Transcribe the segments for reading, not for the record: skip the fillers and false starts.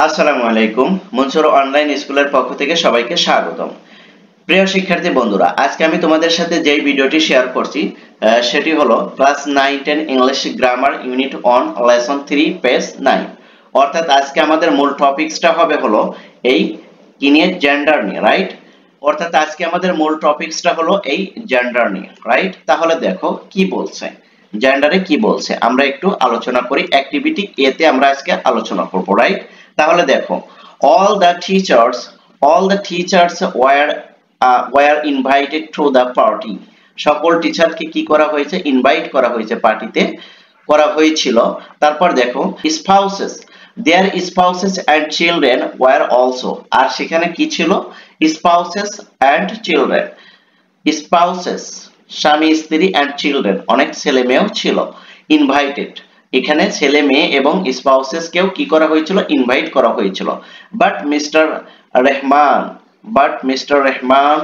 আসসালামু আলাইকুম। মনসুর অনলাইন স্কুলের পক্ষ থেকে সবাইকে স্বাগতম। প্রিয় শিক্ষার্থী বন্ধুরা, আজকে আমি তোমাদের সাথে যে ভিডিওটি শেয়ার করছি সেটি হলো class 9-10 English grammar unit 1 lesson 3 page 9। অর্থাৎ আজকে আমাদের মূল টপিকসটা হবে হলো এই কি নিয়ে, জেন্ডার নিয়ে, রাইট? অর্থাৎ আজকে আমাদের মূল টপিকসটা হলো এই জেন্ডার নিয়ে, রাইট? তাহলে দেখো কি বলছে, জেন্ডারে কি বলছে আমরা একটু আলোচনা করি। অ্যাক্টিভিটি এ তে আমরা আজকে আলোচনা করব, রাইট? তাহলে দেখো, all the teachers were invited to the party. সকল টিচারকে কি করা হয়েছে? ইনভাইট করা হয়েছে, পার্টিতে করা হয়েছিল। তারপর দেখো, their spouses and children were also, আর সেখানে কি ছিল? spouses and children, spouses স্বামী স্ত্রী and children অনেক ছেলে মেয়েও ছিল। ইনভাইটেড, এখানে ছেলে মেয়ে এবং স্পাউসেস কেও কি করা হয়েছিল? ইনভাইট করা হয়েছিল। But mister Rahman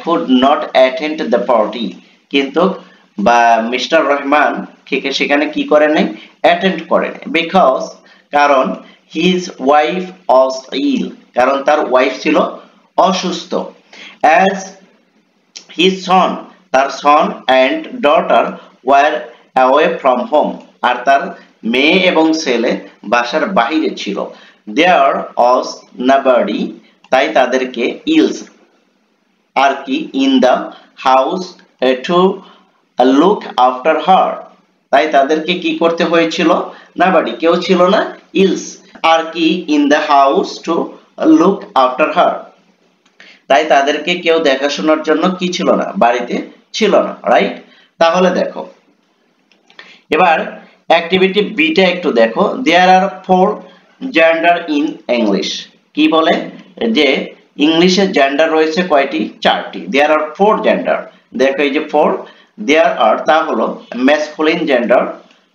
could not attend the party, কিন্তু মিস্টার রহমান সেখানে কি করে নাই? অ্যাটেন্ড করে নাই। বিকজ, কারণ his wife was ill, কারণ তার ওয়াইফ ছিল অসুস্থ। as his son, তার son and daughter were away from home, আর তার মেয়ে এবং ছেলে বাসার বাইরে ছিল। there was nobody, তাই তাদেরকে ইলস আর কি in the house to look after her, তাই তাদেরকে কি করতে হয়েছিল? nobody, কেউ ছিল না, ইলস আর কি in the house to look after her, তাই তাদেরকে কেউ দেখাশোনার জন্য কি ছিল না? বাড়িতে ছিল না, রাইট? তাহলে দেখো এবার অ্যাক্টিভিটি বিটা একটু দেখো। there are 4 gender in English, কি বলে যে ইংলিশে জেন্ডার রয়েছে কয়টি? 4টি। there are 4 gender, দেখো এই যে 4, there are তা হলো ম্যাসকুলিন জেন্ডার,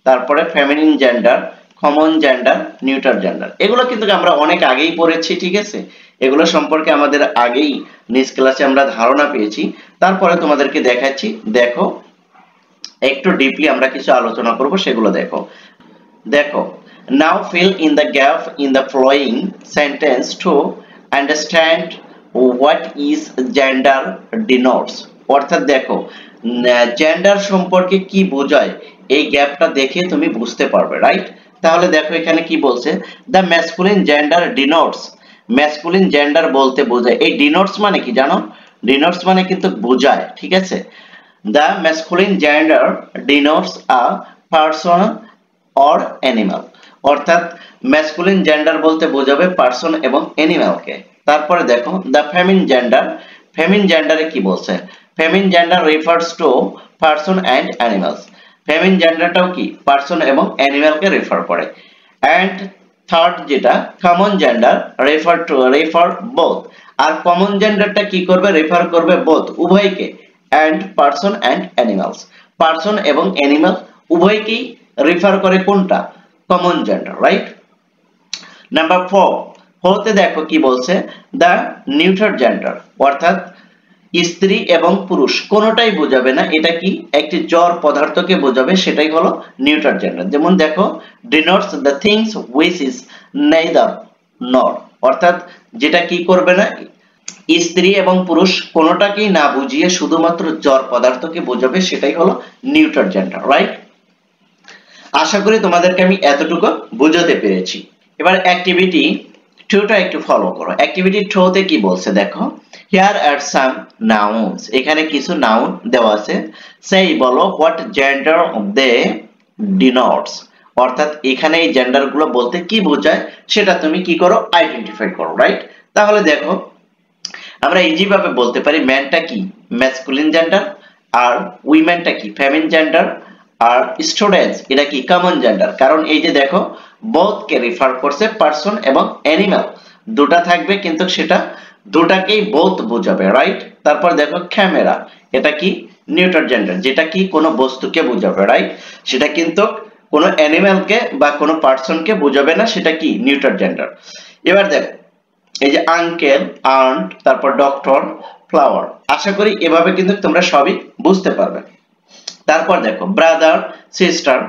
তারপরে feminine gender, common gender, neutral gender. এগুলো কিন্তু আমরা অনেক আগেই পড়েছি, ঠিক আছে? এগুলো সম্পর্কে আমাদের আগেই নিজ ক্লাসে আমরা ধারণা পেয়েছি। তারপরে তোমাদেরকে দেখাচ্ছি, দেখো একটু ডিপলি আমরা কিছু আলোচনা করব, সেগুলো দেখো। now fill in the gap in the following sentence to understand what is gender denotes, অর্থাৎ দেখো জেন্ডার সম্পর্কে কি বোঝায় এই গ্যাপটা দেখে তুমি বুঝতে পারবে, রাইট? তাহলে দেখো এখানে কি বলছে, the masculine gender denotes, masculine gender বলতে বোঝায়। এই denotes মানে কি জানো? denotes মানে কিন্তু বোঝায়, ঠিক আছে? the masculine gender denotes a person or animal, অর্থাৎ masculine gender বলতে বোঝাবে পারসন এবং অ্যানিমালকে। তারপরে দেখো the feminine gender কি বলছে? feminine gender refers to person and animals, feminine genderটাও কি পারসন এবং অ্যানিমালকে রেফার করে। and থার্ড যেটা common gender refer both, আর কমন জেন্ডারটা কি করবে? রেফার করবে both, উভয়কে, and person and animals, person এবং অ্যানিমাল উভয়কেই রেফার করে কোনটা? Common gender, right? নাম্বার 4 হতে দেখো কি বলছে, the neuter gender, অর্থাৎ স্ত্রী এবং পুরুষ কোনোটাই বোঝাবে না, এটা কি একটি জড় পদার্থকে বোঝাবে, সেটাই হলো নিউট্রাল জেন্ডার। যেমন দেখো, denotes the things which is neither nor, অর্থাৎ যেটা কি করবে না, স্ত্রী এবং পুরুষ কোনোটাকেই না বুঝিয়ে শুধুমাত্র জড় পদার্থকে বোঝাবে, সেটাই হলো নিউট্রাল জেন্ডার, রাইট? আশা করি তোমাদেরকে আমি এতটুকু বুঝাতে পেরেছি। এবার অ্যাক্টিভিটি 2টা একটু ফলো করো। অ্যাক্টিভিটি 2 তে কি বলছে দেখো, here are some nouns, এখানে কিছু নাউন দেওয়া আছে। সেই বলো what gender they denotes, অর্থাৎ এখানে এই জেন্ডার গুলো বলতে কি বোঝায় সেটা তুমি কি করো? আইডেন্টিফাই করো, রাইট? তাহলে দেখো আমরা ইজি ভাবে বলতে পারি, ম্যানটা কি ম্যাসকুলিন জেন্ডার, আর উইমেনটা কি ফেমিনিন জেন্ডার, আর স্টুডেন্টস এটা কি কমন জেন্ডার। কারণ এই যে দেখো both কে রেফার করছে, পারসন এবং অ্যানিমাল দুটো থাকবে, কিন্তু সেটা দুটাকেই both বোঝাবে, রাইট? তারপর দেখো ক্যামেরা, এটা কি নিউট্রাল জেন্ডার, যেটা কি কোনো বস্তুকে বোঝাবে, রাইট? সেটা কিন্তু কোনো অ্যানিমালকে বা কোনো পারসনকে বোঝাবে না, সেটা কি নিউট্রাল জেন্ডার। এবার দেখো এই যে আঙ্কেল, আন্ট, তারপর ডক্টর, ফ্লাওয়ার, আশা করি এভাবে কিন্তু তোমরা সবই বুঝতে পারবে। তারপর দেখো ব্রাদার, সিস্টার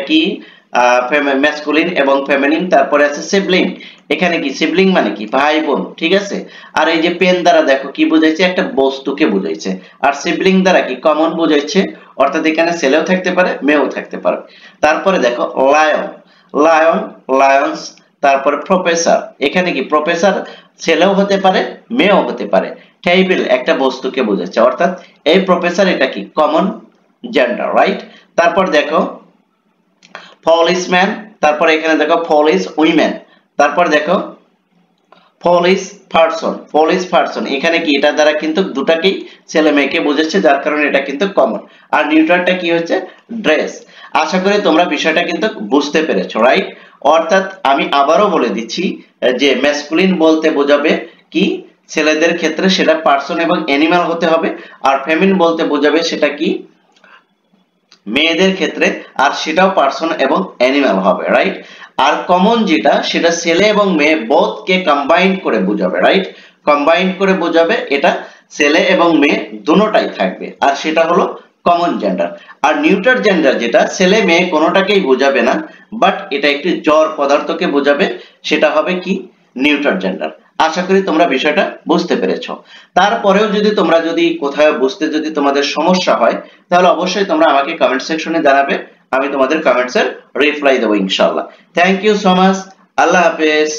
কি ম্যাসকুলিন এবং ফেমিনিন, তারপরে আছে সিবলিং, এখানে কি সিবলিং মানে কি ভাই বোন, ঠিক আছে। আর এই যে পেন দ্বারা দেখো কি বুঝাইছে, একটা বস্তুকে বুঝাইছে। আর সিবলিং দ্বারা কি কমন বুঝাইছে, অর্থাৎ এখানে ছেলেও থাকতে পারে মেয়েও থাকতে পারে। তারপরে দেখো লায়ন, লায়ন, লায়ন্স। তারপরে প্রফেসর, এখানে কি প্রফেসর ছেলেও হতে পারে মেয়েও হতে পারে। টেবিল একটা বস্তুকে বোঝাচ্ছে, অর্থাৎ এই প্রফেসর এটা কি কমন জেন্ডার, রাইট। তারপর দেখো policeman, তারপর এখানে দেখো police women, তারপর দেখো police person, police person এখানে কি এটা দ্বারা কিন্তু দুটাকেই ছেলে মেয়েকে বোঝাচ্ছে, যার কারণে এটা কিন্তু কমন। আর নিউট্রালটা কি হচ্ছে ড্রেস। আশা করি তোমরা বিষয়টা কিন্তু বুঝতে পেরেছো, রাইট। অর্থাৎ আমি আবারও বলে দিচ্ছি যে ম্যাসকুলিন বলতে বোঝাবে কি ছেলেদের ক্ষেত্রে সেটা পার্সন এবং অ্যানিমাল হতে হবে, আর ফেমিনিন বলতে বোঝাবে সেটা কি মেয়েদের ক্ষেত্রে, আর সেটাও পার্সন এবং অ্যানিমাল হবে, রাইট। আর কমন যেটা সেটা ছেলে এবং মেয়ে বোথ কে কম্বাইন্ড করে বোঝাবে, রাইট। কম্বাইন্ড করে বোঝাবে, এটা ছেলে এবং মেয়ে দুটোটাই থাকবে, আর সেটা হলো কমন জেন্ডার। আর নিউট্রাল জেন্ডার যেটা ছেলে মেয়ে কোনোটাকেই বোঝাবে না, বাট এটা একটি জড় পদার্থকে বোঝাবে, সেটা হবে কি নিউট্রাল জেন্ডার। আশা করি তোমরা বিষয়টা বুঝতে পেরেছো। তারপরেও যদি কোথাও বুঝতে যদি তোমাদের সমস্যা হয়, তাহলে অবশ্যই তোমরা আমাকে কমেন্ট সেকশনে জানাবে, আমি তোমাদের কমেন্টসের রিপ্লাই দেবো ইনশাআল্লাহ। থ্যাংক ইউ সো মাচ, আল্লাহ হাফেজ।